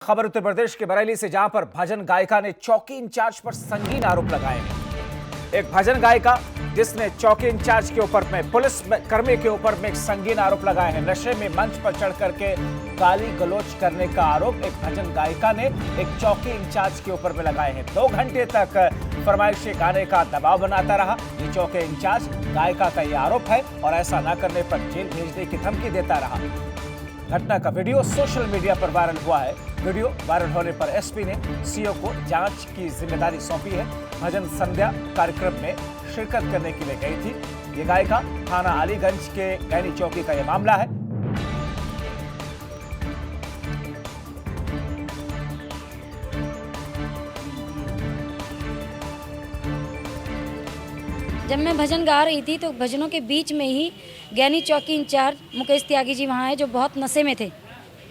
खबर उत्तर प्रदेश के बरेली से, जहां पर भजन गायिका ने चौकी इंचार्ज पर संगीन आरोप लगाए हैं। एक भजन गायिका जिसने चौकी इंचार्ज के ऊपर में, पुलिस कर्मी के ऊपर में एक संगीन आरोप लगाए हैं। नशे में मंच पर चढ़ करके गाली गलौज करने का आरोप एक भजन गायिका ने एक चौकी इंचार्ज के ऊपर में लगाए हैं। 2 घंटे तक फरमाइशी गाने का दबाव बनाता रहा ये चौकी इंचार्ज। गायिका का यह आरोप है और ऐसा न करने पर जेल भेजने की धमकी देता रहा। घटना का वीडियो सोशल मीडिया पर वायरल हुआ है। वीडियो वायरल होने पर एसपी ने सीओ को जांच की जिम्मेदारी सौंपी है। भजन संध्या कार्यक्रम में शिरकत करने के लिए गई थी ये गायिका। थाना अलीगंज के गैनी चौकी का यह मामला है। जब मैं भजन गा रही थी तो भजनों के बीच में ही गैनी चौकी इंचार्ज मुकेश त्यागी जी वहाँ हैं, जो बहुत नशे में थे,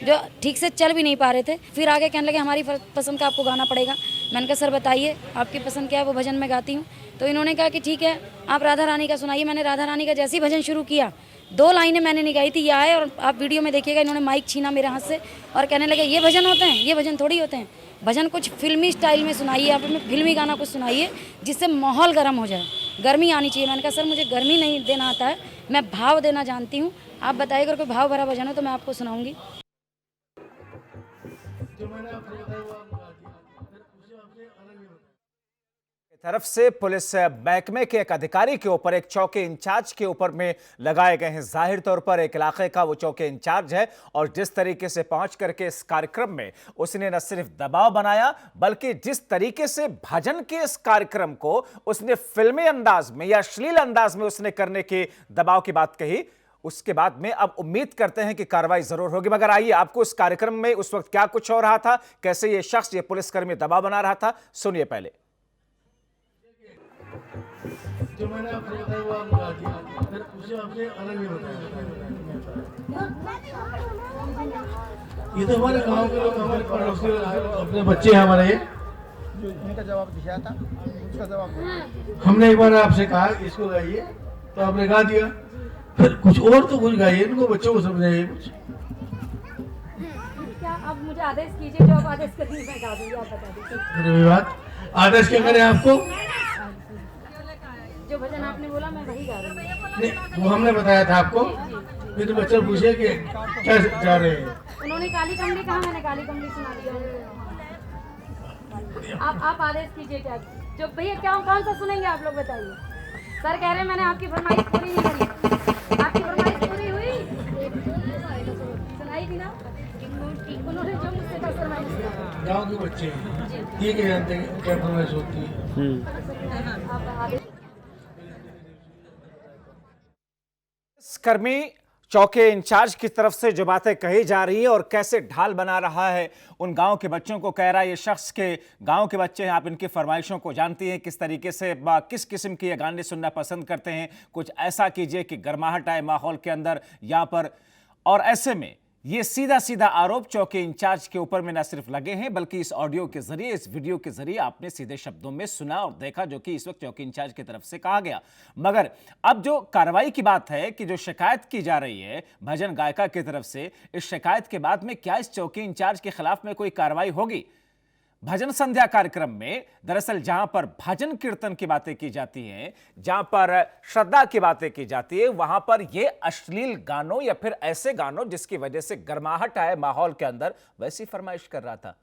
जो ठीक से चल भी नहीं पा रहे थे। फिर आगे कहने लगे हमारी पसंद का आपको गाना पड़ेगा। मैंने कहा सर बताइए आपकी पसंद क्या है, वो भजन मैं गाती हूँ। तो इन्होंने कहा कि ठीक है आप राधा रानी का सुनाइए। मैंने राधा रानी का जैसे ही भजन शुरू किया, 2 लाइनें मैंने नहीं गाई थी, ये आए और आप वीडियो में देखिएगा, इन्होंने माइक छीना मेरे हाथ से और कहने लगे ये भजन होते हैं, ये भजन थोड़ी होते हैं। भजन कुछ फिल्मी स्टाइल में सुनाइए, आप हमें फिल्मी गाना कुछ सुनाइए जिससे माहौल गर्म हो जाए, गर्मी आनी चाहिए। मैंने कहा सर मुझे गर्मी नहीं देना आता है, मैं भाव देना जानती हूँ। आप बताइए अगर कोई भाव भरा भजन हो तो मैं आपको सुनाऊंगी। तरफ से पुलिस महकमे के एक अधिकारी के ऊपर, एक चौकी इंचार्ज के ऊपर में लगाए गए हैं। जाहिर तौर पर एक इलाके का वो चौकी इंचार्ज है और जिस तरीके से पहुंच करके इस कार्यक्रम में उसने न सिर्फ दबाव बनाया, बल्कि जिस तरीके से भजन के इस कार्यक्रम को उसने फिल्मी अंदाज में या अश्लील अंदाज में उसने करने के दबाव की बात कही, उसके बाद में अब उम्मीद करते हैं कि कार्रवाई जरूर होगी। मगर आइए आपको इस कार्यक्रम में उस वक्त क्या कुछ हो रहा था, कैसे ये शख्स, ये पुलिसकर्मी दबाव बना रहा था, सुनिए पहले। जो मैंने आपसे बताया वो आप गा दिया, फिर उसे आपसे अलग नहीं बताया। ये तो हमारे गांव के लोग, हमारे पड़ोसी अपने बच्चे हैं हमारे, जो इनका जवाब दिया था उसका जवाब हमने एक बार आपसे कहा इसको गाइए तो आपने गा दिया, फिर कुछ और तो कुछ गाइए, इनको बच्चों को समझाइए कुछ। क्या आप मुझे आदेश कीजिए, जो आप आदेश करिए मैं गा दूंगी, आप बता दीजिए। मेरे बात आदेश क्या करें आपको? जो भजन आपने बोला मैं वही गा रही हूँ। नहीं वो हमने बताया था आपको, फिर तो बच्चे पूछे कि क्या जा रहे हैं। उन्होंने काली कमली कहा, मैंने काली कमली सुना दिया। आप आदेश कीजिए क्या, जो भैया क्या कौन सा सुनेंगे आप लोग बताइए। सर कह रहे हैं मैंने आपकी फरमाइश पूरी नहीं करी। आपकी फरमाइश पूरी हुई, सुनाई थी ना उन्होंने जो मुझसे था फरमाइश। गाँव के बच्चे ये क्या जानते हैं क्या फरमाइश होती है। कर्मी चौकी इंचार्ज की तरफ से जो बातें कही जा रही है और कैसे ढाल बना रहा है उन गांव के बच्चों को, कह रहा है ये शख्स के गांव के बच्चे हैं, आप इनकी फरमाइशों को जानती हैं, किस तरीके से किस किस्म के ये गाने सुनना पसंद करते हैं, कुछ ऐसा कीजिए कि गर्माहट आए माहौल के अंदर यहाँ पर। और ऐसे में ये सीधा सीधा आरोप चौकी इंचार्ज के ऊपर में न सिर्फ लगे हैं, बल्कि इस ऑडियो के जरिए, इस वीडियो के जरिए आपने सीधे शब्दों में सुना और देखा, जो कि इस वक्त चौकी इंचार्ज की तरफ से कहा गया। मगर अब जो कार्रवाई की बात है कि जो शिकायत की जा रही है भजन गायिका की तरफ से, इस शिकायत के बाद में क्या इस चौकी इंचार्ज के खिलाफ में कोई कार्रवाई होगी? भजन संध्या कार्यक्रम में दरअसल जहां पर भजन कीर्तन की बातें की जाती हैं, जहां पर श्रद्धा की बातें की जाती है, वहां पर यह अश्लील गानों या फिर ऐसे गानों जिसकी वजह से गर्माहट आए माहौल के अंदर, वैसी फरमाइश कर रहा था।